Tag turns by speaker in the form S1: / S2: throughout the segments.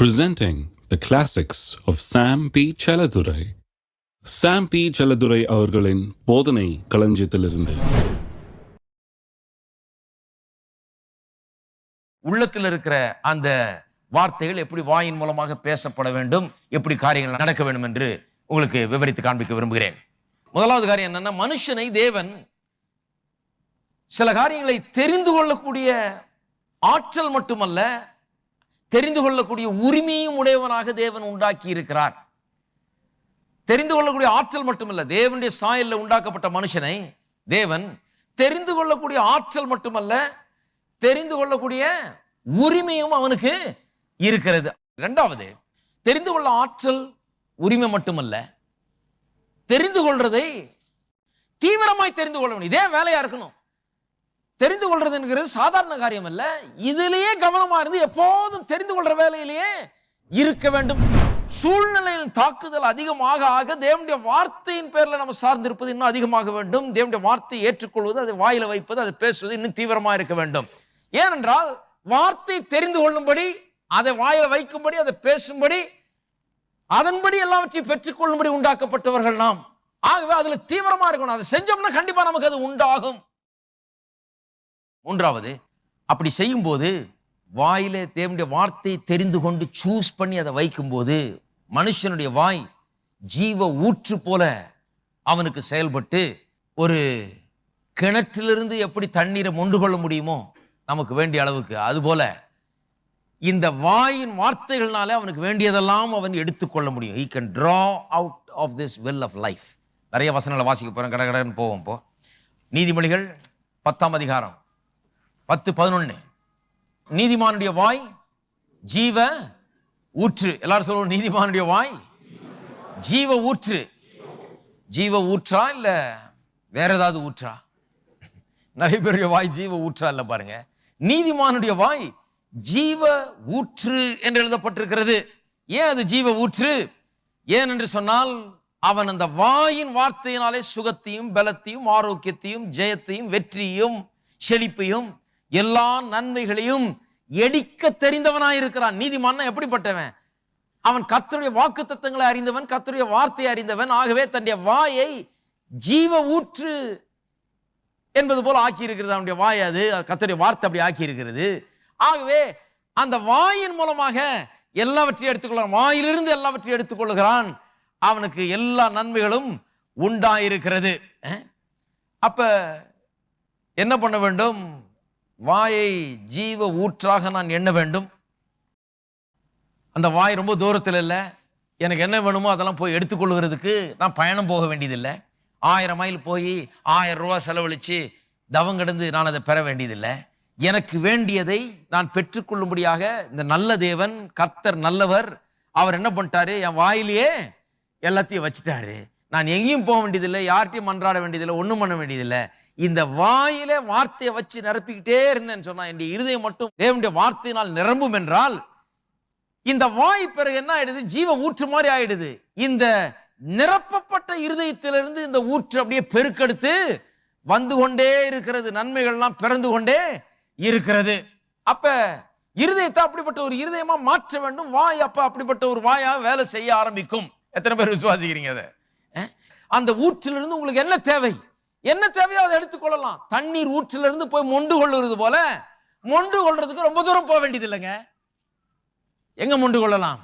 S1: Presenting the classics of Sam P. Chaladurai. Sam P. Chaladurai அவர்களின் போதனை களஞ்சியத்திலிருந்து.
S2: உள்ளத்தில் இருக்கிற அந்த வார்த்தைகள் எப்படி வாயின் மூலமாக பேசப்பட வேண்டும், எப்படி காரியங்கள் நடக்க வேண்டும் என்று உங்களுக்கு விவரித்து காண்பிக்க விரும்புகிறேன். முதலாவது காரியம் என்னன்னா, மனுஷனை தேவன் சில காரியங்களை தெரிந்து கொள்ளக்கூடிய ஆற்றல் மட்டுமல்ல, தெரிந்து கொள்ளக்கூடிய உரிமையும் உடையவனாக தேவன் உண்டாக்கி இருக்கிறார். தெரிந்து கொள்ளக்கூடிய ஆற்றல் மட்டுமல்ல, தேவனுடைய சாயல்ல உண்டாக்கப்பட்ட மனுஷனை தேவன் தெரிந்து கொள்ளக்கூடிய ஆற்றல் மட்டுமல்ல, தெரிந்து கொள்ளக்கூடிய உரிமையும் அவனுக்கு இருக்கிறது. இரண்டாவது, தெரிந்து கொள்ள ஆற்றல் உரிமை மட்டுமல்ல, தெரிந்து கொள்றதை தீவிரமாய் தெரிந்து கொள்ள வேண்டும். இதே வேலையா இருக்கணும். தெரிந்து கொள்றது என்கிறது சாதாரண காரியம் அல்ல. இதிலேயே கவனமா இருந்து எப்போதும் தெரிந்து கொள்ற வேலையிலேயே இருக்க வேண்டும். சூழ்நிலையின் தாக்குதல் அதிகமாக ஆக தேவனுடைய வார்த்தையின் பேர்ல நம்ம சார்ந்திருப்பது இன்னும் அதிகமாக வேண்டும். தேவனுடைய வார்த்தையை ஏற்றுக்கொள்வது, அதை வாயில வைப்பது, அதை பேசுவது இன்னும் தீவிரமா இருக்க வேண்டும். ஏனென்றால் வார்த்தை தெரிந்து கொள்ளும்படி, அதை வாயில வைக்கும்படி, அதை பேசும்படி, அதன்படி எல்லாவற்றையும் பெற்றுக்கொள்ளும்படி உண்டாக்கப்பட்டவர்கள் நாம். ஆகவே அதுல தீவிரமா இருக்கணும். அதை செஞ்சோம்னா கண்டிப்பா நமக்கு அது உண்டாகும். மூன்றாவது, அப்படி செய்யும் போது வாயிலே தேவனுடைய வார்த்தையை தெரிந்து கொண்டு சூஸ் பண்ணி அதை வைக்கும் போது மனுஷனுடைய வாய் ஜீவ ஊற்று போல அவனுக்கு செயல்பட்டு, ஒரு கிணற்றிலிருந்து எப்படி தண்ணீரை மொண்டு கொள்ள முடியுமோ நமக்கு வேண்டிய அளவுக்கு, அதுபோல இந்த வாயின் வார்த்தைகள்னாலே அவனுக்கு வேண்டியதெல்லாம் அவன் எடுத்துக்கொள்ள முடியும். he can draw out of this well of life. நிறைய வசனங்களை வாசிக்க போறோம், கடகடன்னு போவோம். இப்போ நீதிமொழிகள் 10ஆம் அதிகாரம் 10-11. நீதிமானுடைய வாய் ஜீவ ஊற்று. எல்லாரும் சொல்லுவோம், நீதிமானுடைய வாய் ஜீவ ஊற்று. ஜீவ ஊற்றா இல்ல வேற ஏதாவது ஊற்றா? நிறைய பேருடைய வாய் ஜீவ ஊற்றா இல்ல. பாருங்க, நீதிமானுடைய வாய் ஜீவ ஊற்று என்று எழுதப்பட்டிருக்கிறது. ஏன் அது ஜீவ ஊற்று? ஏன் என்று சொன்னால், அவன் அந்த வாயின் வார்த்தையினாலே சுகத்தையும் பலத்தையும் ஆரோக்கியத்தையும் ஜெயத்தையும் வெற்றியையும் செழிப்பையும் எல்லா நன்மைகளையும் எடிக்க தெரிந்தவனாயிருக்கிறான். நீதிமான் எப்படிப்பட்டவன்? அவன் கர்த்தருடைய வாக்கு தத்தங்களை அறிந்தவன், கர்த்தருடைய வார்த்தையை அறிந்தவன். ஆகவே தன்னுடைய வாயை ஜீவ ஊற்று என்பது போல ஆக்கி இருக்கிறது. அவனுடைய வாய் அது கர்த்தருடைய வார்த்தை அப்படி ஆக்கி இருக்கிறது. ஆகவே அந்த வாயின் மூலமாக எல்லாவற்றையும் எடுத்துக்கொள்கிறான். வாயிலிருந்து எல்லாவற்றையும் எடுத்துக்கொள்கிறான். அவனுக்கு எல்லா நன்மைகளும் உண்டாயிருக்கிறது. அப்ப என்ன பண்ண வேண்டும்? வாயை ஜீவ ஊற்றாக நான் எண்ண வேண்டும். அந்த வாய் ரொம்ப தூரத்தில் இல்லை. எனக்கு என்ன வேணுமோ அதெல்லாம் போய் எடுத்துக்கொள்கிறதுக்கு நான் பயணம் போக வேண்டியதில்லை. 1000 மைல் போய் 1000 ரூபா செலவழித்து தவம் கிடந்து நான் அதை பெற வேண்டியதில்லை. எனக்கு வேண்டியதை நான் பெற்றுக்கொள்ளும்படியாக இந்த நல்ல தேவன், கர்த்தர் நல்லவர், அவர் என்ன பண்ணிட்டாரு? என் வாயிலேயே எல்லாத்தையும் வச்சுட்டாரு. நான் எங்கேயும் போக வேண்டியதில்லை, யார்கிட்டையும் மன்றாட வேண்டியதில்லை, ஒன்றும் பண்ண வேண்டியதில்லை. இந்த வாயில வார்த்தையை வச்சு நிரப்பிக்கிட்டே இருந்தேன்னு சொன்னா, என்னுடைய இருதயம் மட்டும் தேவனுடைய வார்த்தையினால் நிரம்பும் என்றால், இந்த வாய் பிறகு என்ன ஆயிடுது? ஜீவ ஊற்று மாதிரி ஆயிடுது. இந்த நிரப்பப்பட்ட இருதயத்திலிருந்து இந்த ஊற்று அப்படியே பெருக்கெடுத்து வந்து கொண்டே இருக்கிறது. நன்மைகள்லாம் பிறந்து கொண்டே இருக்கிறது. அப்ப இருதயத்தை அப்படிப்பட்ட ஒரு இருதயமா மாற்ற வேண்டும். வாய் அப்ப அப்படிப்பட்ட ஒரு வாயா வேலை செய்ய ஆரம்பிக்கும். எத்தனை பேர் விசுவாசிக்கிறீங்க அதை? அந்த ஊற்றிலிருந்து உங்களுக்கு என்ன தேவை, என்ன தேவையோ அதை எடுத்துக்கொள்ளலாம். தண்ணீர் ஊற்றிலிருந்து போய் மொண்டு கொள்ளுறது போல மொண்டு கொள்றதுக்கு ரொம்ப தூரம் போக வேண்டியது இல்லைங்க. எங்க மொண்டு கொள்ளலாம்?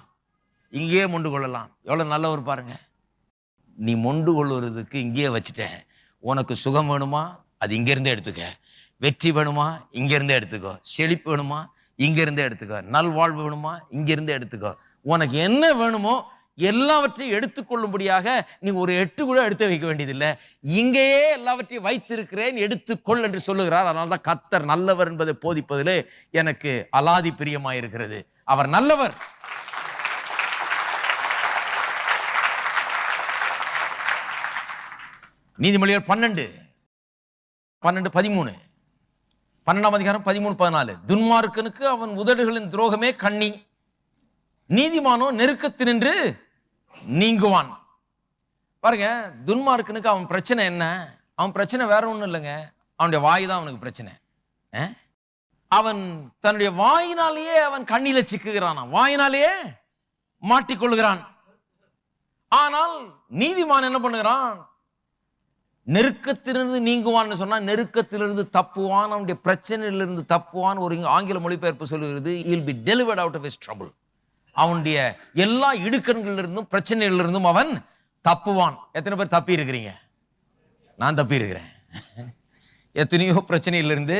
S2: இங்கேயே மொண்டு கொள்ளலாம். எவ்வளவு நல்லவர் பாருங்க. நீ மொண்டு கொள்ளுறதுக்கு இங்கேயே வச்சுட்டேன். உனக்கு சுகம் வேணுமா? அது இங்கிருந்தே எடுத்துக்க. வெற்றி வேணுமா? இங்கிருந்தே எடுத்துக்கோ. செழிப்பு வேணுமா? இங்கிருந்தே எடுத்துக்கோ. நல்வாழ்வு வேணுமா? இங்கிருந்தே எடுத்துக்கோ. உனக்கு என்ன வேணுமோ எல்லாவற்றையும் எடுத்துக்கொள்ளும்படியாக நீ ஒரு 8 கூட எடுத்து வைக்க வேண்டியதில்லை. இங்கேயே எல்லாவற்றையும் வைத்திருக்கிறேன், எடுத்துக்கொள் என்று சொல்லுகிறார். அதனால்தான் கர்த்தர் நல்லவர் என்பதை போதிப்பதிலே எனக்கு அலாதி பிரியமாயிருக்கிறது. அவர் நல்லவர். நீதிமொழிகள் 12-13, 12ஆம் அதிகாரம் 13-14. துன்மார்க்கனுக்கு அவன் உதடுகளின் துரோகமே கண்ணி, நீதிமானோ நெருக்கத்தினின்று நீங்குவான். பாருங்க, துன்மார்க்கனுக்கு அவன் பிரச்சனை என்ன? அவன் பிரச்சனை வேற ஒன்றும் இல்லைங்க, அவனுடைய வாய் தான் அவனுக்கு பிரச்சனை. அவன் தன்னுடைய வாயினாலேயே அவன் கண்ணில சிக்குகிறான், வாயினாலேயே மாட்டிக்கொள்கிறான். ஆனால் நீதிமான் என்ன பண்ணுகிறான்? நெருக்கத்திலிருந்து நீங்குவான்னு சொன்னா நெருக்கத்திலிருந்து தப்புவான், அவனுடைய பிரச்சனையிலிருந்து தப்புவான். ஒரு ஆங்கில மொழிபெயர்ப்பு சொல்லுகிறது, he'll be delivered out of his trouble. அவனுடைய எல்லா இடுக்கண்களிலிருந்தும் பிரச்சனைகளிலிருந்தும் அவன் தப்புவான். எத்தனை பேர் தப்பி இருக்கிறீங்க? நான் தப்பி இருக்கிறேன். எத்தனையோ பிரச்சனையிலிருந்து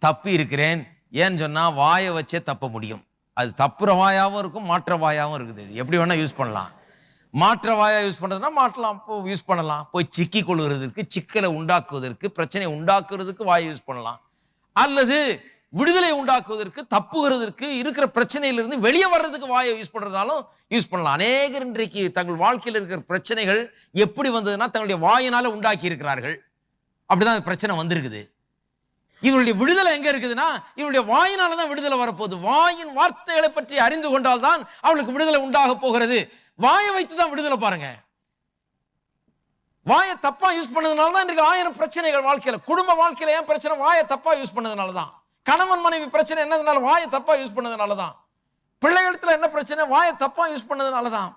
S2: தப்பி இருக்கிறேன். ஏன்னு சொன்னா வாயை வச்சே தப்ப முடியும். அது தப்புற வாயாவும் இருக்கும், மாற்ற வாயாவும் இருக்குது. எப்படி வேணா யூஸ் பண்ணலாம். மாற்ற வாயா யூஸ் பண்றதுன்னா மாற்றலாம், யூஸ் பண்ணலாம். போய் சிக்கி கொள்வதற்கு, சிக்கலை உண்டாக்குவதற்கு, பிரச்சனையை உண்டாக்குறதுக்கு வாயை யூஸ் பண்ணலாம். அல்லது விடுதலை உண்டாக்குவதற்கு, தப்புகிறதுக்கு, இருக்கிற பிரச்சனையிலிருந்து வெளியே வர்றதுக்கு வாயை யூஸ் பண்றதுனாலும் யூஸ் பண்ணலாம். அநேகர் இன்றைக்கு தங்கள் வாழ்க்கையில் இருக்கிற பிரச்சனைகள் எப்படி வந்ததுன்னா தங்களுடைய வாயினால உண்டாக்கி இருக்கிறார்கள். அப்படிதான் பிரச்சனை வந்திருக்குது. இவருடைய விடுதலை எங்க இருக்குதுன்னா இவருடைய வாயினால தான் விடுதலை வரப்போகுது. வாயின் வார்த்தைகளை பற்றி அறிந்து கொண்டால் தான் அவளுக்கு விடுதலை உண்டாக போகிறது. வாயை வைத்து தான் விடுதலை பாருங்க. வாயை தப்பா யூஸ் பண்ணதுனால தான் இன்றைக்கு 1000 பிரச்சனைகள் வாழ்க்கையில. குடும்ப வாழ்க்கையில ஏன் பிரச்சனை? வாயை தப்பா யூஸ் பண்ணதுனால தான். கணவன் மனைவி பிரச்சனை என்னதுனால? வாயை தப்பா யூஸ் பண்ணதுனால தான். பிள்ளைகளுத்துல என்ன பிரச்சனை? வாயை தப்பா யூஸ் பண்ணதுனால தான்.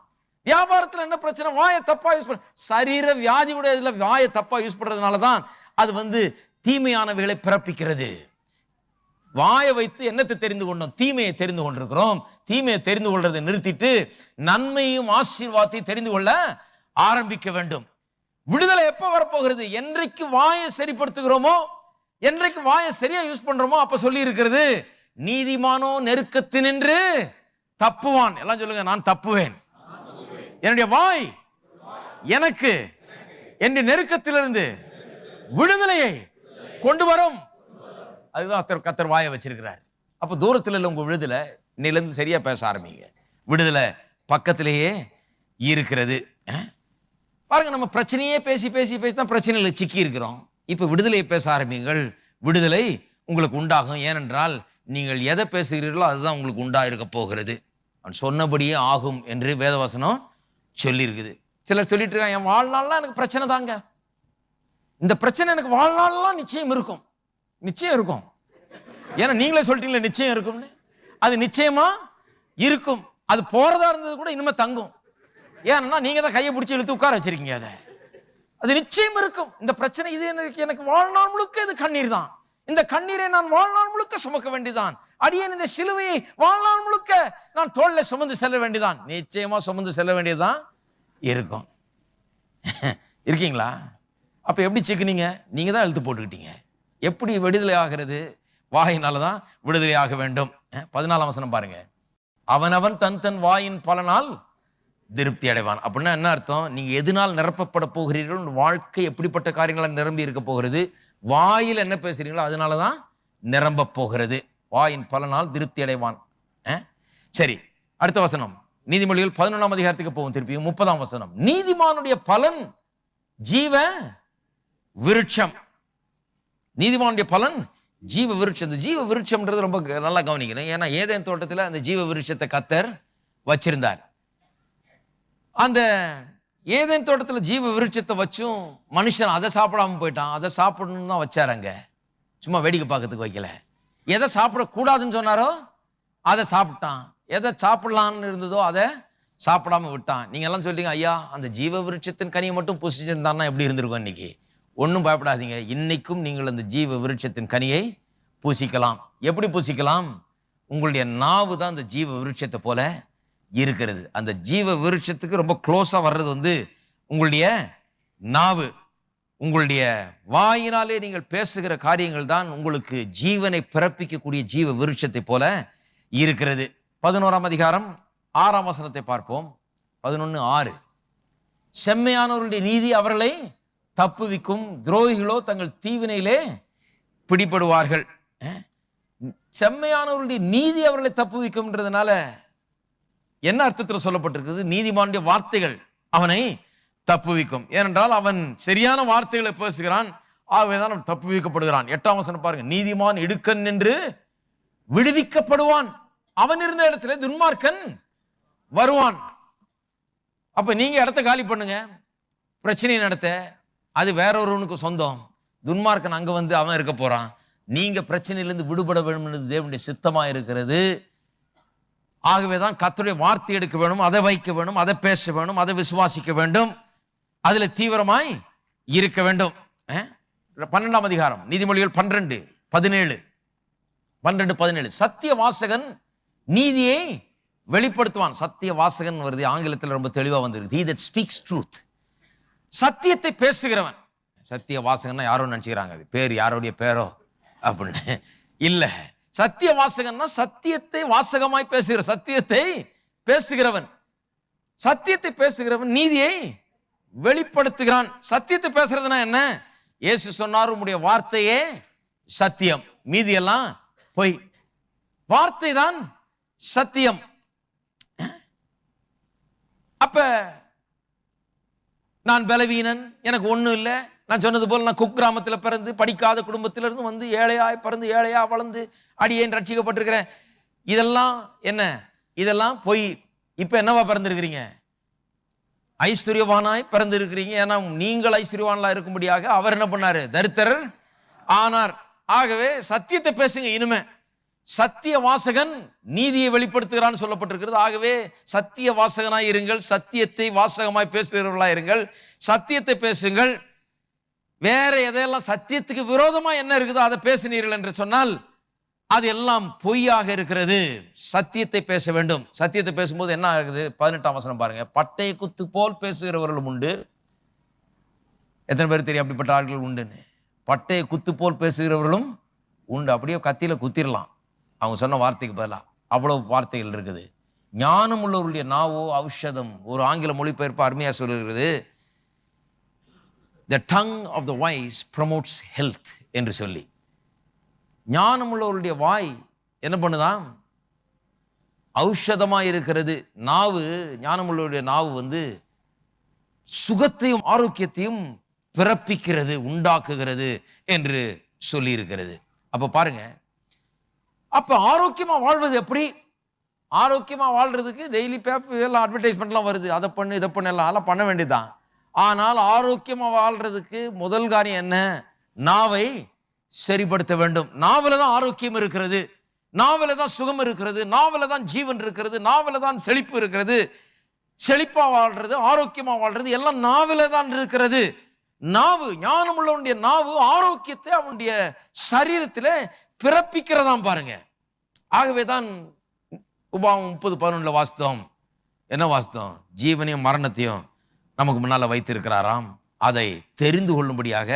S2: வியாபாரத்துல என்ன பிரச்சனை? வாயை தப்பா யூஸ் பண்ண. சரீர வியாதியுடைய இதுல வாயை தப்பா யூஸ் பண்றதுனால தான் அது தீமையானவைகளை பிறப்பிக்கிறது. வாயை வைத்து என்னத்தை தெரிந்து கொண்டோம்? தீமையை தெரிந்து கொண்டிருக்கிறோம். தீமையை தெரிந்து கொள்றதை நிறுத்திட்டு நன்மையும் ஆசீர்வாதத்தையும் தெரிந்து கொள்ள ஆரம்பிக்க வேண்டும். விடுதலை எப்ப வரப்போகிறது? என்றைக்கு வாயை சரிப்படுத்துகிறோமோ, என்றைக்கு வாயை சரியா யூஸ் பண்றோமோ அப்ப சொல்லி இருக்கிறது, நீதிமானோ நெருக்கத்தினின்று தப்புவான். எல்லாம் சொல்லுங்க, நான் தப்புவேன். என்னுடைய வாய் எனக்கு என்னுடைய நெருக்கத்திலிருந்து விடுதலையை கொண்டு வரும். அதுதான் கர்த்தர் வாயை வச்சிருக்கிறார். அப்ப தூரத்தில் இல்லை உங்க விடுதலை. இன்னிலிருந்து சரியா பேச ஆரம்பிங்க. விடுதலை பக்கத்திலேயே இருக்கிறது. பாருங்க, நம்ம பிரச்சனையே பேசி பேசி பேசி தான் பிரச்சனையில சிக்கி இருக்கிறோம். இப்ப விடுதலையை பேச ஆரம்பிங்கள். விடுதலை உங்களுக்கு உண்டாகும். ஏனென்றால் நீங்கள் எதை பேசுகிறீர்களோ அதுதான் உங்களுக்கு உண்டா இருக்க போகிறது. அவன் சொன்னபடியே ஆகும் என்று வேதவசனம் சொல்லி இருக்குது. சிலர் சொல்லிட்டு இருக்காங்க, என் வாழ்நாள்லாம் எனக்கு பிரச்சனை தாங்க, இந்த பிரச்சனை எனக்கு வாழ்நாள்லாம் நிச்சயம் இருக்கும். நிச்சயம் இருக்கும். ஏன்னா நீங்களே சொல்லிட்டீங்களே நிச்சயம் இருக்கும்னு. அது நிச்சயமா இருக்கும். அது போறதா இருந்தது கூட இனிமே தங்கும். ஏன்னா நீங்க தான் கையை பிடிச்சி இழுத்து உட்கார வச்சிருக்கீங்க. அது நிச்சயம் இருக்கும். இந்த பிரச்சனை இது எனக்கு வாழ்நாள் முழுக்க இது கண்ணீர் தான். இந்த கண்ணீரை நான் வாழ்நாள் முழுக்க சுமக்க வேண்டியதான். அடியேன் இந்த சிலுவையை வாழ்நாள் முழுக்க நான் தோளில் சுமந்து செல்ல வேண்டியதான். நிச்சயமா சுமந்து செல்ல வேண்டியதுதான் இருக்கும். இருக்கீங்களா? அப்ப எப்படி சிக்கினீங்க? நீங்க தான் இழுத்து போட்டுக்கிட்டீங்க. எப்படி விடுதலை ஆகிறது? வாயினாலதான் விடுதலை ஆக வேண்டும். 14ஆம் வசனம் பாருங்க. அவனவன் தன் தன் வாயின் பலனால் திருப்தி அடைவான். அப்படின்னா என்ன அர்த்தம்? நீங்க எதனால் நிரப்பப்பட போகிறீர்கள், வாழ்க்கை எப்படிப்பட்ட காரியங்களால் நிரம்பி இருக்க போகிறது, வாயில் என்ன பேசுறீங்களோ அதனாலதான் நிரம்ப போகிறது. வாயின் பலனால் திருப்தி அடைவான். சரி, அடுத்த வசனம் நீதிமொழிகள் 11ஆம் அதிகாரத்துக்கு போவோம். திருப்பியும் 30ஆம் வசனம். நீதிமானுடைய பலன் ஜீவ விருட்சம். நீதிமானுடைய பலன் ஜீவ விருட்சம். இந்த ஜீவ விருட்சம்ன்றது ரொம்ப நல்லா கவனிக்கணும். ஏன்னா ஏதேன் தோட்டத்தில் அந்த ஜீவ விருட்சத்தை கர்த்தர் வச்சிருந்தார். அந்த ஏதேன் தோட்டத்தில் ஜீவ விருட்சத்தை வச்சும் மனுஷன் அதை சாப்பிடாம போயிட்டான். அதை சாப்பிடணும்னு தான் வச்சார். அங்க சும்மா வேடிக்கை பார்க்கறதுக்கு வைக்கல. எதை சாப்பிடக்கூடாதுன்னு சொன்னாரோ அதை சாப்பிட்டான். எதை சாப்பிடலான்னு இருந்ததோ அதை சாப்பிடாம விட்டான். நீங்க எல்லாம் சொல்றீங்க, ஐயா அந்த ஜீவ விருட்சத்தின் கனியை மட்டும் புசிச்சிருந்தான்னா எப்படி இருந்திருக்கும் இன்னைக்கு? ஒன்றும் பயப்படாதீங்க. இன்னைக்கும் நீங்கள் அந்த ஜீவ விருட்சத்தின் கனியை பூசிக்கலாம். எப்படி பூசிக்கலாம்? உங்களுடைய நாவு தான் அந்த ஜீவ விருட்சத்தை போல இருக்கிறது. அந்த ஜீவ விருட்சத்துக்கு ரொம்ப க்ளோஸா வர்றது உங்களுடைய நாவு. உங்களுடைய வாயினாலே நீங்கள் பேசுகிற காரியங்கள் தான் உங்களுக்கு ஜீவனை பிறப்பிக்கக்கூடிய ஜீவ விருட்சத்தை போல இருக்கிறது. 11ஆம் அதிகாரம் 6ஆம் வசனத்தை பார்ப்போம். 11:6. செம்மையானவர்களுடைய நீதி அவர்களை தப்புவிக்கும், துரோகிகளோ தங்கள் தீவினையிலே பிடிபடுவார்கள். செம்மையானவர்களுடைய நீதி அவர்களை தப்புவிக்கும்ன்றதுனால என்ன அர்த்தத்தில் சொல்லப்பட்டிருக்கிறது? நீதிமானுடைய வார்த்தைகள் அவனை தப்புவிக்கும். ஏனென்றால் அவன் சரியான வார்த்தைகளை பேசுகிறான். ஆகவேதான் அவன் தப்புவிக்கப்படுகிறான். 8ஆம் வசனம் பாருங்க. நீதிமான் இடுக்கண் என்று விடுவிக்கப்படுவான். அவன் இருந்த இடத்துல துன்மார்க்கன் வருவான். அப்ப நீங்க இடத்த காலி பண்ணுங்க. பிரச்சனை நடத்த அது வேற ஒருவனுக்கு சொந்தம். துன்மார்க்கன் அங்க அவன் இருக்க போறான். நீங்க பிரச்சனையிலிருந்து விடுபட வேண்டும் என்று தேவனுடைய சித்தமா இருக்கிறது. ஆகவேதான் கர்த்தருடைய வார்த்தை எடுக்க வேணும், அதை வைக்க வேணும், அதை பேச வேணும், அதை விசுவாசிக்க வேண்டும், அதுல தீவிரமாய் இருக்க வேண்டும். 12ஆம் அதிகாரம் நீதிமொழிகள் 12:17 சத்திய வாசகன் நீதியை வெளிப்படுத்துவான். சத்திய வாசகன் வருது, ஆங்கிலத்தில் ரொம்ப தெளிவா வந்திருக்கு. He that speaks truth. சத்தியத்தை பேசுகிறவன். சத்திய வாசகன்னா யாரோ நினைச்சுக்கிறாங்க, அது பேர் யாரோடைய பேரோ அப்படின்னு இல்ல. சத்திய வாசகன்னா சத்தியத்தை வாசகமாய் பேசுகிற, சத்தியத்தை பேசுகிறவன். சத்தியத்தை பேசுகிறவன் நீதியை வெளிப்படுத்துகிறான். சத்தியத்தை பேசுறதுனா என்ன? இயேசு சொன்னார், உம்முடைய வார்த்தையே சத்தியம், மீதியெல்லாம் பொய். வார்த்தை தான் சத்தியம். அப்ப நான் பலவீனன், எனக்கு ஒண்ணும் இல்லை, நான் சொன்னது போல நான் குக்கிராமத்தில் பிறந்து படிக்காத குடும்பத்திலிருந்து வந்து ஏழையாய் பிறந்து ஏழையா வளர்ந்து அடியேன் ரட்சிக்கப்பட்டிருக்கிறேன், இதெல்லாம் என்ன? இதெல்லாம் பொய். இப்ப என்னவா பிறந்திருக்கிறீங்க? ஐஸ்வர்யவானாய் பிறந்திருக்கிறீங்க. ஏன்னா நீங்கள் ஐஸ்வர்யவான்களா இருக்கும்படியாக அவர் என்ன பண்ணாரு? தரித்திரர் ஆனார். ஆகவே சத்தியத்தை பேசுங்க. இனிமே சத்திய வாசகன் நீதியை வெளிப்படுத்துகிறான்னு சொல்லப்பட்டிருக்கிறது. ஆகவே சத்திய வாசகனாய் இருங்கள், சத்தியத்தை வாசகமாய் பேசுகிறவர்களாய் இருங்கள், சத்தியத்தை பேசுங்கள். வேற எதையெல்லாம் சத்தியத்துக்கு விரோதமா என்ன இருக்குதோ அதை பேசினீர்கள் என்று சொன்னால் அது எல்லாம் பொய்யாக இருக்கிறது. சத்தியத்தை பேச வேண்டும். சத்தியத்தை பேசும்போது என்ன ஆகுது? 18ஆம் வசனம் பாருங்க. பட்டை குத்து போல் பேசுகிறவர்களும் உண்டு. எத்தனை பேர் தெரியும் அப்படிப்பட்ட ஆட்கள் உண்டுன்னு? பட்டையை குத்து போல் பேசுகிறவர்களும் உண்டு. அப்படியே கத்தியில குத்திரலாம் அவங்க சொன்ன வார்த்தைக்கு பதிலாக. அவ்வளவு வார்த்தைகள் இருக்குது. ஞானம் உள்ளவர்களுடைய நாவோ ஔஷதம். ஒரு ஆங்கில மொழிபெயர்ப்பு அருமையா சொல்லுகிறது, the tongue of the wise promotes health என்று சொல்லி. ஞானம் உள்ளவருடைய வாய் என்ன பண்ணுதான்? ஔஷதமா இருக்கிறது. நாவு, ஞானம் உள்ளவருடைய நாவு வந்து சுகத்தையும் ஆரோக்கியத்தையும் பிறப்பிக்கிறது, உண்டாக்குகிறது என்று சொல்லி இருக்கிறது. அப்ப பாருங்க, அப்ப ஆரோக்கியமா வாழ்வது எப்படி? ஆரோக்கியமா வாழ்றதுக்கு டெய்லி பேப்பர் எல்லாம் அட்வர்டைஸ்மெண்ட்லாம் வருது, அதை பண்ணு இதை பண்ணு எல்லாம் அதெல்லாம் பண்ண வேண்டியதுதான். ஆனால் ஆரோக்கியமா வாழ்றதுக்கு முதல் காரியம் என்ன? நாவை சரிப்படுத்த வேண்டும். நாவில தான் ஆரோக்கியம் இருக்கிறது, நாவில தான் சுகம் இருக்கிறது, நாவில தான் ஜீவன் இருக்கிறது, நாவில தான் செழிப்பு இருக்கிறது. செழிப்பா வாழ்றது, ஆரோக்கியமா வாழ்றது எல்லாம் நாவில தான் இருக்கிறது. நாவு, ஞானம் உள்ளவனுடைய நாவு ஆரோக்கியத்தை அவனுடைய சரீரத்தில் பிறப்பிக்கிறதாம் பாருங்க. ஆகவே தான் உபாகமம் 30:11 வாஸ்தவம். என்ன வாஸ்தவம்? ஜீவனையும் மரணத்தையும் நமக்கு முன்னால வைத்திருக்கிறாராம், அதை தெரிந்து கொள்ளும்படியாக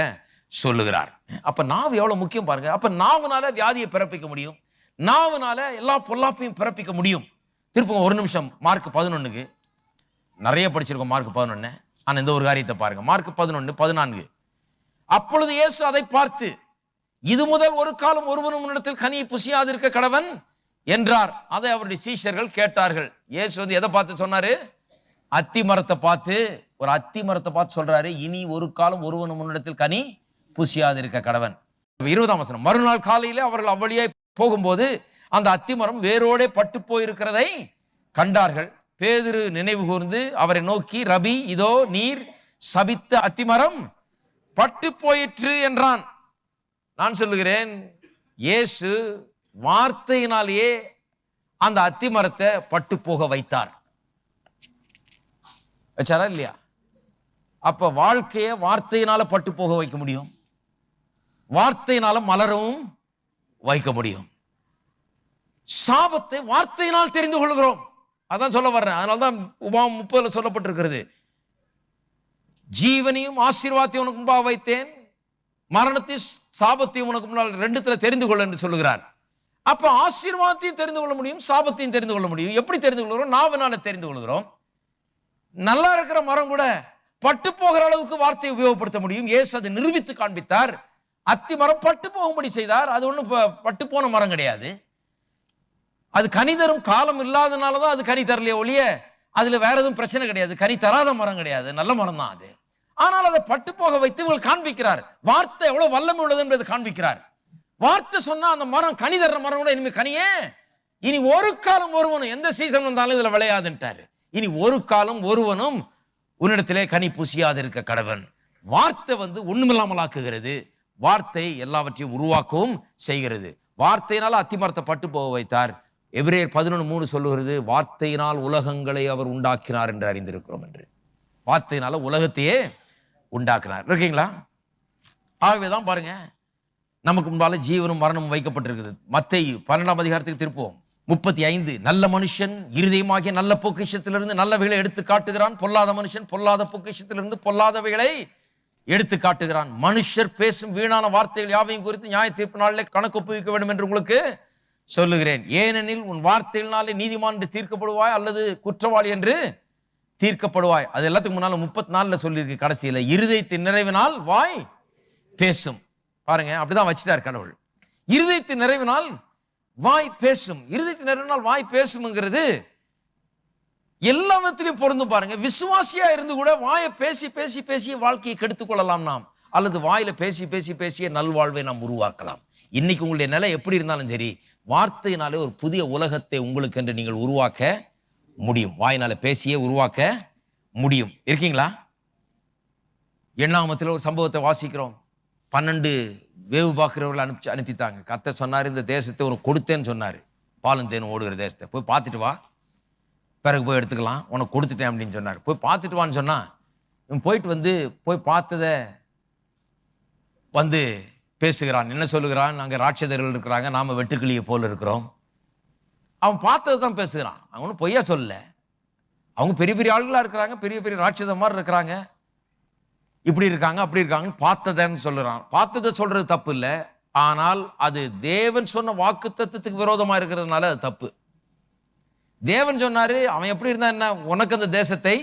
S2: சொல்லுகிறார். அப்ப நாவு எவ்வளவு முக்கியம் பாருங்க. அப்ப நாவுனால வியாதியை பிறப்பிக்க முடியும், நாவுனால எல்லா பொல்லாப்பையும் பிறப்பிக்க முடியும். திருப்பங்க ஒரு நிமிஷம் மார்க் 11க்கு. நிறைய படிச்சிருக்கோம் மார்க் 11. ஆனா இந்த ஒரு காரியத்தை பாருங்க. மார்க் 11:14. அப்பொழுது இயேசு அதை பார்த்து, இது முதல் ஒரு காலம் ஒருவனும் முன்னிடத்தில் கனியை புசியாதிருக்க கடவன் என்றார். அதை அவருடைய சீஷர்கள் கேட்டார்கள். இயேசு வந்து எதை பார்த்து சொன்னாரு? அத்தி மரத்தை பார்த்து, ஒரு அத்தி மரத்தை பார்த்து சொல்றாரு, இனி ஒரு காலம் ஒருவனும் முன்னிடத்தில் கனி புசியாதிருக்க கடவன். 20ஆம் வசனம். மறுநாள் காலையிலே அவர்கள் அவ்வழியாய் போகும்போது அந்த அத்தி மரம் வேரோடே பட்டு போயிருக்கிறதை கண்டார்கள். பேதுரு நினைவு கூர்ந்து அவரை நோக்கி, ரபி, இதோ நீர் சபித்த அத்திமரம் பட்டு போயிற்று என்றான். நான் சொல்லுகிறேன், இயேசு வார்த்தையினாலேயே அந்த அத்திமரத்தை பட்டு போக வைத்தார். வச்சாரா இல்லையா? அப்ப வாழ்க்கையை வார்த்தையினால பட்டு போக வைக்க முடியும், வார்த்தையினால மலரவும் வைக்க முடியும். சாபத்தை வார்த்தையினால் தெரிந்து கொள்கிறோம். அதான் சொல்ல வர்றேன். அதனால்தான் உபாகமம் 30 சொல்லப்பட்டிருக்கிறது, ஜீவனையும் ஆசீர்வாதத்தையும் உனக்கு முன்பாக வைத்தேன், மரணத்தையும் சாபத்தையும் உனக்கு முன்னால் ரெண்டுத்துல தெரிந்து கொள்ள என்று சொல்லுகிறார். அப்ப ஆசீர்வாதத்தையும் தெரிந்து கொள்ள முடியும், சாபத்தையும் தெரிந்து கொள்ள முடியும். எப்படி தெரிந்து கொள்கிறோம்? நாவினால தெரிந்து கொள்கிறோம். நல்லா இருக்கிற மரம் கூட பட்டு போகிற அளவுக்கு வார்த்தையை உபயோகப்படுத்த முடியும். இயேசு அதை நிரூபித்து காண்பித்தார். அத்தி மரம் பட்டு போகும்படி செய்தார். அது ஒன்றும் பட்டு போன மரம் கிடையாது. அது கனி தரும் காலம் இல்லாதனாலதான் அது கனி தரலையே ஒழிய அதுல வேற எதுவும் பிரச்சனை கிடையாது. கனி தராத மரம் கிடையாது, நல்ல மரம் தான் அது. ஆனால் அதை பட்டு போக வைத்து இவர்கள் காண்பிக்கிறார். வார்த்தை எவ்வளவு வல்லமை உள்ளது என்பதை காண்பிக்கிறார். வார்த்தை சொன்னா அந்த மரம் கனி தர்ற மரம் கூட இனிமே கனியே, இனி ஒரு காலம் ஒருவனும் எந்த சீசன் வந்தாலும் இதுல விளையாதுன்ட்டாரு. இனி ஒரு காலம் ஒருவனும் உன்னிடத்திலே கனி பூசியாது இருக்க கடவன். வார்த்தை வந்து ஒண்ணுமில்லாமல் ஆக்குகிறது, வார்த்தை எல்லாவற்றையும் உருவாக்கவும் செய்கிறது. வார்த்தையினால் அத்திமரத்தை பட்டு போக வைத்தார். எபிரேயர் 11:3 சொல்லுகிறது, வார்த்தையினால் உலகங்களை அவர் உண்டாக்கினார் என்று அறிந்திருக்கிறோம் என்று. வார்த்தையினால உலகத்தையே உண்டாக்கினார். இருக்கீங்களா? ஆகவேதான் பாருங்க, நமக்கு முன்பால ஜீவனும் மரணமும் வைக்கப்பட்டிருக்குது. மத்தேயு 12ஆம் அதிகாரத்துக்கு திருப்புவோம். 35, நல்ல மனுஷன் இருதயமாகிய நல்ல பொக்கிஷத்திலிருந்து நல்லவைகளை எடுத்து காட்டுகிறான், பொல்லாத மனுஷன் பொல்லாத பொக்கிஷத்திலிருந்து பொல்லாதவைகளை எடுத்து காட்டுகிறான். மனுஷர் பேசும் வீணான வார்த்தைகள் யாவையும் குறித்து நியாய தீர்ப்பு நாளிலே கணக்கு ஒப்புவிக்க வேண்டும் என்று உங்களுக்கு சொல்லுகிறேன். ஏனெனில் உன் வார்த்தைகளினாலே நீதிமான் என்று தீர்க்கப்படுவாய் அல்லது குற்றவாளி என்று தீர்க்கப்படுவாய். அது எல்லாத்துக்கு முன்னால 34 சொல்லியிருக்கு கடைசியில, இருதயத்தின் நிறைவினால் வாய் பேசும். பாருங்க, அப்படிதான் வச்சுட்டார் கடவுள். இருதயத்தின் நிறைவினால் வாய் பேசும். இருதயத்தின் நிறைவினால் வாய் பேசும்ங்கிறது எல்லா விதத்திலையும் பொருந்தும். பாருங்க, விசுவாசியா இருந்து கூட வாயை பேசி பேசி பேசி வாழ்க்கையை கெடுத்துக் கொள்ளலாம் நாம், அல்லது வாயில பேசி பேசி பேசிய நல்வாழ்வை நாம் உருவாக்கலாம். இன்னைக்கு உங்களுடைய நிலை எப்படி இருந்தாலும் சரி, வார்த்தையினாலே ஒரு புதிய உலகத்தை உங்களுக்கு என்று நீங்கள் உருவாக்க முடியும். வாயினால பேசியே உருவாக்க முடியும். இருக்கீங்களா? எண்ணாமத்தில் ஒரு சம்பவத்தை வாசிக்கிறோம். 12 வேவு பார்க்கிறவர்கள் அனுப்பித்தாங்க. கர்த்தர் சொன்னார், இந்த தேசத்தை உனக்கு கொடுத்தேன்னு சொன்னார். பாலும் தேனும் ஓடுகிற தேசத்தை போய் பார்த்துட்டு வா, பிறகு போய் எடுத்துக்கலாம், உனக்கு கொடுத்துட்டேன் அப்படின்னு சொன்னார். போய் பார்த்துட்டு வான்னு சொன்னா, இவன் போயிட்டு போய் பார்த்ததை பேசுகிறான். என்ன சொல்லுகிறான்? நாங்கள் ராட்சதர்கள் இருக்கிறாங்க, நாம வெட்டுக்கிளியை போல இருக்கிறோம். அவன் பார்த்ததை தான் பேசுகிறான். அவனும் பொய்யா சொல்லல. அவங்க பெரிய பெரிய ஆளுகளா இருக்கிறாங்க, பெரிய பெரிய ராட்சத மாதிரி இருக்கிறாங்க, இப்படி இருக்காங்க அப்படி இருக்காங்கன்னு பார்த்ததன்னு சொல்லுறான். பார்த்ததை சொல்றது தப்பு இல்லை, ஆனால் அது தேவன் சொன்ன வாக்கு தத்துவத்துக்கு விரோதமா இருக்கிறதுனால அது தப்பு. தேவன் சொன்னாரு, அவன் எப்படி இருந்தா என்ன, உனக்கு அந்த தேசத்தை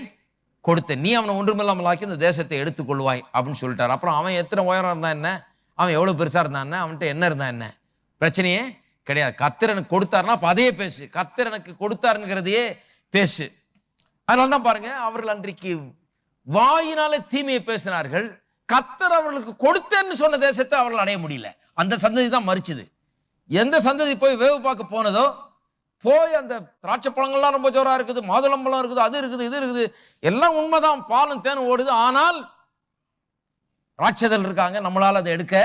S2: கொடுத்த, நீ அவனை ஒன்றுமில்லாமல் ஆக்கி அந்த தேசத்தை எடுத்துக்கொள்வாய் அப்படின்னு சொல்லிட்டார். அப்புறம் அவன் எத்தனை உயரம் இருந்தா என்ன, அவன் எவ்வளவு பெருசா இருந்தான் என்ன, அவன்கிட்ட என்ன இருந்தா என்ன, பிரச்சனையே கிடையாது. கர்த்தர் எனக்கு கொடுத்தாருன்னா அப்ப அதையே பேசு, கர்த்தர் எனக்கு கொடுத்தாருங்கிறதையே பேசு. அதனால தான் பாருங்க, அவர்கள் அன்றைக்கு வாயினாலே தீமையை பேசினார்கள். கர்த்தர் அவர்களுக்கு கொடுத்தேன்னு சொன்ன தேசத்தை அவர்கள் அடைய முடியல. அந்த சந்ததி தான் மறிச்சது. எந்த சந்ததி போய் வேவு பார்க்க போனதோ, போய் அந்த திராட்சை பழங்கள்லாம் ரொம்ப ஜோரா இருக்குது, மாதுளம்பழம் இருக்குது, அது இருக்குது, இது இருக்குது, எல்லாம் உண்மைதான், பாலும் தேனும் ஓடுது. ஆனால் ராட்சதர்கள் இருக்காங்க, நம்மளால் அதை எடுக்க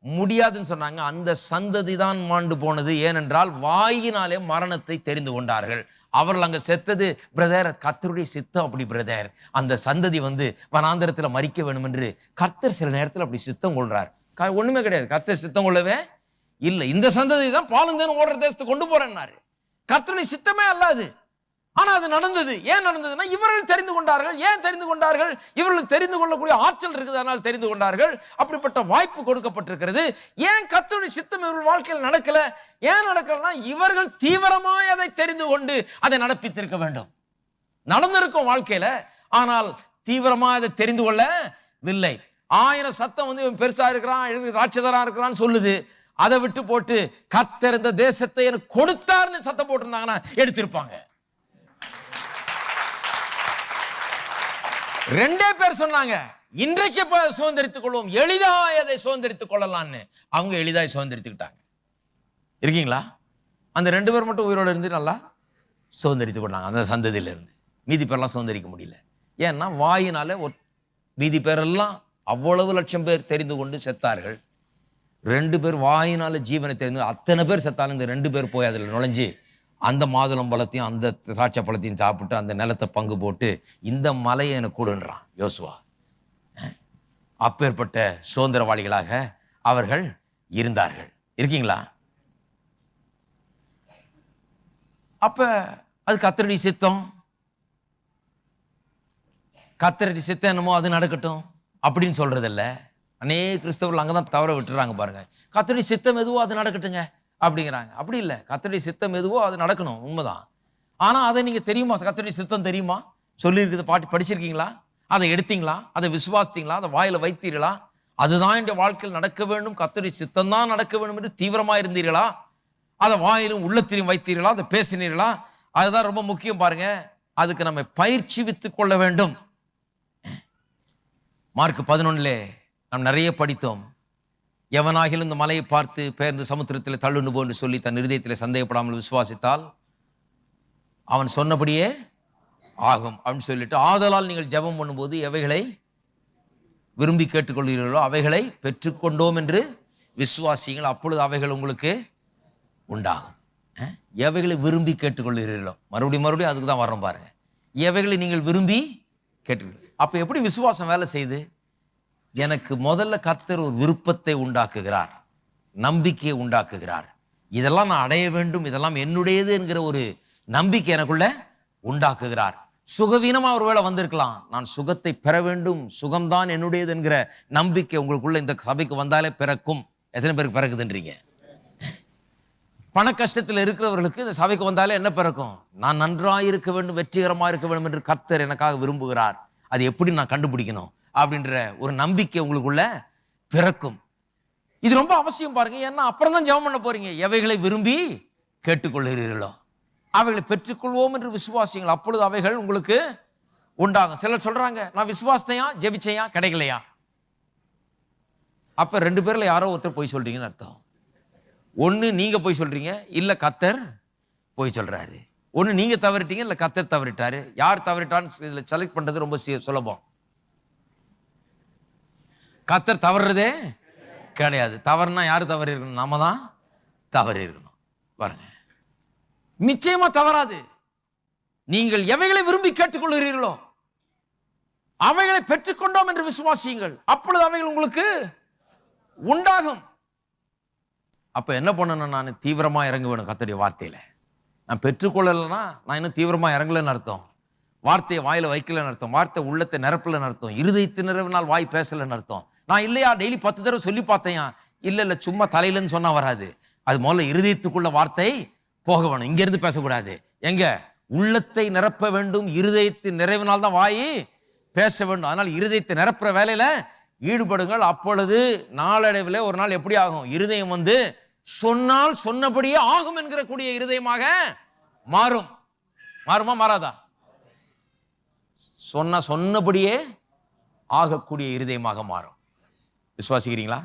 S2: முடியாதுன்னு சொன்னாங்க. அந்த சந்ததி தான் மாண்டு போனது. ஏனென்றால் வாயினாலே மரணத்தை தெரிந்து கொண்டார்கள். அவர்கள் அங்க செத்தது பிரதர், கர்த்தருடைய சித்தம் அப்படி பிரதர். அந்த சந்ததி வனாந்தரத்தில் மறிக்க வேணும் என்று கர்த்தர் சில நேரத்தில் அப்படி சித்தம் கொள்றார். ஒண்ணுமே கிடையாது, கர்த்தர் சித்தம் கொள்ளவே இல்லை. இந்த சந்ததி தான் பாலும் தேனும் ஓடுற தேசத்தை கொண்டு போறேன்னாரு. கர்த்தருடைய சித்தமே அல்லாது. ஆனா அது நடந்தது. ஏன் நடந்ததுன்னா, இவர்கள் தெரிந்து கொண்டார்கள். ஏன் தெரிந்து கொண்டார்கள்? இவர்களுக்கு தெரிந்து கொள்ளக்கூடிய ஆற்றல் இருக்குது, அதனால் தெரிந்து கொண்டார்கள். அப்படிப்பட்ட வாய்ப்பு கொடுக்கப்பட்டிருக்கிறது. ஏன் கர்த்தருடைய சித்தம் இவர்கள் வாழ்க்கையில் நடக்கல? ஏன் நடக்கலன்னா, இவர்கள் தீவிரமாய் அதை தெரிந்து கொண்டு அதை நடப்பித்திருக்க வேண்டும். நடந்திருக்கும் வாழ்க்கையில, ஆனால் தீவிரமா அதை தெரிந்து கொள்ளவில்லை. 1000 சத்தம் இவன் பெருசா இருக்கிறான், ராட்சதரா இருக்கிறான்னு சொல்லுது. அதை விட்டு போட்டு கர்த்தர் இந்த தேசத்தை எனக்கு கொடுத்தாருன்னு சத்தம் போட்டிருந்தாங்கன்னா எடுத்திருப்பாங்க. 2 பேர் சொன்னாங்க, இன்றைக்கு சுதந்திரித்துக் கொள்வோம், எளிதாய் அதை சுதந்திரித்துக் கொள்ளலாம்னு. அவங்க எளிதாய் சுதந்திரித்துக்கிட்டாங்க. இருக்கீங்களா? அந்த 2 பேர் மட்டும் உயிரோடு இருந்து நல்லா சுதந்திரித்துக் கொண்டாங்க. அந்த சந்ததியில இருந்து மீதி பேர்லாம் சுதந்திரிக்க முடியல. ஏன்னா வாயினால மீதி பேரெல்லாம் அவ்வளவு லட்சம் பேர் தெரிந்து கொண்டு செத்தார்கள். 2 பேர் வாயினால ஜீவனை தெரிந்து, அத்தனை பேர் செத்தாலும் இந்த 2 பேர் போய் அதில் நுழைஞ்சு அந்த மாதுளம் பழத்தையும் அந்த திராட்சை பழத்தையும் சாப்பிட்டு அந்த நிலத்தை பங்கு போட்டு இந்த மலையை எனக்கு கூடுன்றான் யோசுவா. அப்பேற்பட்ட சுதந்திரவாளிகளாக அவர்கள் இருந்தார்கள். இருக்கீங்களா? அப்ப அது கர்த்தருடைய சித்தம். கர்த்தருடைய சித்தம் என்னமோ அது நடக்கட்டும் அப்படின்னு சொல்றதில்ல. அநேக கிறிஸ்தவர்கள் அங்கதான் தவற விட்டுறாங்க பாருங்க. கர்த்தருடைய சித்தம் எதுவோ அது நடக்கட்டுங்க அப்படிங்கிறாங்க. அப்படி இல்லை, கர்த்தருடைய சித்தம் எதுவோ அது நடக்கணும், உண்மைதான். ஆனா அதை நீங்க தெரியுமா? கர்த்தருடைய சித்தம் தெரியுமா? சொல்லியிருக்குது, பாட்டு படிச்சிருக்கீங்களா? அதை எடுத்தீங்களா? அதை விசுவாசித்தீங்களா? அதை வாயில வைத்தீர்களா? அதுதான் இந்த வாழ்க்கையில் நடக்க வேண்டும், கர்த்தருடைய சித்தம் தான் நடக்க வேண்டும் என்று தீவிரமா இருந்தீர்களா? அதை வாயிலும் உள்ளத்திலும் வைத்தீர்களா? அதை பேசினீர்களா? அதுதான் ரொம்ப முக்கியம் பாருங்க. அதுக்கு நம்ம பயிற்சி வித்துக் கொள்ள வேண்டும். மார்க் 11 நாம் நிறைய படித்தோம். எவனாகிலும் இந்த மலையை பார்த்து பெயர்ந்து சமுத்திரத்தில் தள்ளுண்டு போன்று சொல்லி தன் இருதயத்தில் சந்தேகப்படாமல் விசுவாசித்தால் அவன் சொன்னபடியே ஆகும் அப்படின்னு சொல்லிட்டு, ஆதலால் நீங்கள் ஜெபம் பண்ணும்போது எவைகளை விரும்பி கேட்டுக்கொள்கிறீர்களோ அவைகளை பெற்றுக்கொண்டோம் என்று விசுவாசிங்கள், அப்பொழுது அவைகள் உங்களுக்கு உண்டாகும். எவைகளை விரும்பி கேட்டுக்கொள்கிறீர்களோ, மறுபடியும் அதுக்கு தான் வர்றோம் பாருங்க. எவைகளை நீங்கள் விரும்பி கேட்டுக்கொள்ள, அப்போ எப்படி விசுவாசம் வேலை செய்யுது? எனக்கு முதல்ல கர்த்தர் ஒரு விருப்பத்தை உண்டாக்குகிறார், நம்பிக்கையை உண்டாக்குகிறார். இதெல்லாம் நான் அடைய வேண்டும், இதெல்லாம் என்னுடையது என்கிற ஒரு நம்பிக்கை எனக்குள்ள உண்டாக்குகிறார். சுகவீனமா ஒருவேளை வந்திருக்கலாம், நான் சுகத்தை பெற வேண்டும், சுகம்தான் என்னுடையது என்கிற நம்பிக்கை உங்களுக்குள்ள இந்த சபைக்கு வந்தாலே பிறக்கும். எத்தனை பேருக்கு பிறக்குதுன்றீங்க? பண கஷ்டத்தில் இருக்கிறவர்களுக்கு இந்த சபைக்கு வந்தாலே என்ன பிறக்கும்? நான் நன்றாக இருக்க வேண்டும், வெற்றிகரமாக இருக்க வேண்டும் என்று கர்த்தர் எனக்காக விரும்புகிறார், அது எப்படி நான் கண்டுபிடிக்கணும் அப்படின்ற ஒரு நம்பிக்கை உங்களுக்குள்ள பிறக்கும். இது ரொம்ப அவசியம் பாருங்க. ஏன்னா அப்புறம் தான் ஜெபம் பண்ண போறீங்க. எவைகளை விரும்பி கேட்டுக்கொள்கிறீர்களோ அவைகளை பெற்றுக்கொள்வோம் என்று விசுவாசிங்கள், அப்பொழுது அவைகள் உங்களுக்கு உண்டாகும். சிலர் சொல்றாங்க, நான் விசுவாசத்தையா ஜெபிச்சையா கிடைக்கலையா. அப்ப ரெண்டு பேர்ல யாரோ ஒருத்தர் போய் சொல்றீங்கன்னு அர்த்தம். ஒன்று நீங்க போய் சொல்றீங்க, இல்ல கர்த்தர் போய் சொல்றாரு. ஒன்று நீங்க தவறிட்டீங்க, இல்ல கர்த்தர் தவறிட்டாரு. யார் தவறிட்டான்னு இதுல செலக்ட் பண்றது ரொம்ப சுலபம். கர்த்தர் தவறுறதே கிடையாது. தவறுனா யாரு தவறி இருக்கணும்? நாம தான் தவறி இருக்கணும். பாருங்க, நிச்சயமா தவறாது. நீங்கள் எவைகளை விரும்பி கேட்டுக்கொள்கிறீர்களோ அவைகளை பெற்றுக்கொண்டோம் என்று விசுவாசியுங்கள், அப்பொழுது அவைகள் உங்களுக்கு உண்டாகும். அப்ப என்ன பண்ணணும்? நான் தீவிரமா இறங்க வேணும் கர்த்தருடைய வார்த்தையில. நான் பெற்றுக்கொள்ளலைன்னா நான் இன்னும் தீவிரமா இறங்கலன்னு அர்த்தம். வார்த்தையை வாயில வைக்கலன்னு அர்த்தம். வார்த்தை உள்ளத்தை நிரப்பலன்னு அர்த்தம். இருதயத்து நிரவினால் வாய் பேசலன்னு அர்த்தம். நான் இல்லையா டெய்லி 10 தடவை சொல்லி பார்த்தேன். இல்ல சும்மா தலையிலன்னு சொன்னா வராது. அது முதல்ல இருதயத்துக்குள்ள வார்த்தை போக வேணும். இங்க இருந்து பேசக்கூடாது. எங்க? உள்ளத்தை நிரப்ப வேண்டும். இருதயத்தின் நிறைவினால் தான் வாய் பேச வேண்டும். அதனால இருதயத்தை நிரப்புற வேலையில ஈடுபடுங்கள். அப்பொழுது நாளடைவில் ஒரு நாள் எப்படி ஆகும்? இருதயம் சொன்னால் சொன்னபடியே ஆகும் என்கிற கூடிய இருதயமாக மாறும். மாறுமா மாறாதா? சொன்னபடியே ஆகக்கூடிய இருதயமாக மாறும். விசுவாசிக்கிறீங்களா?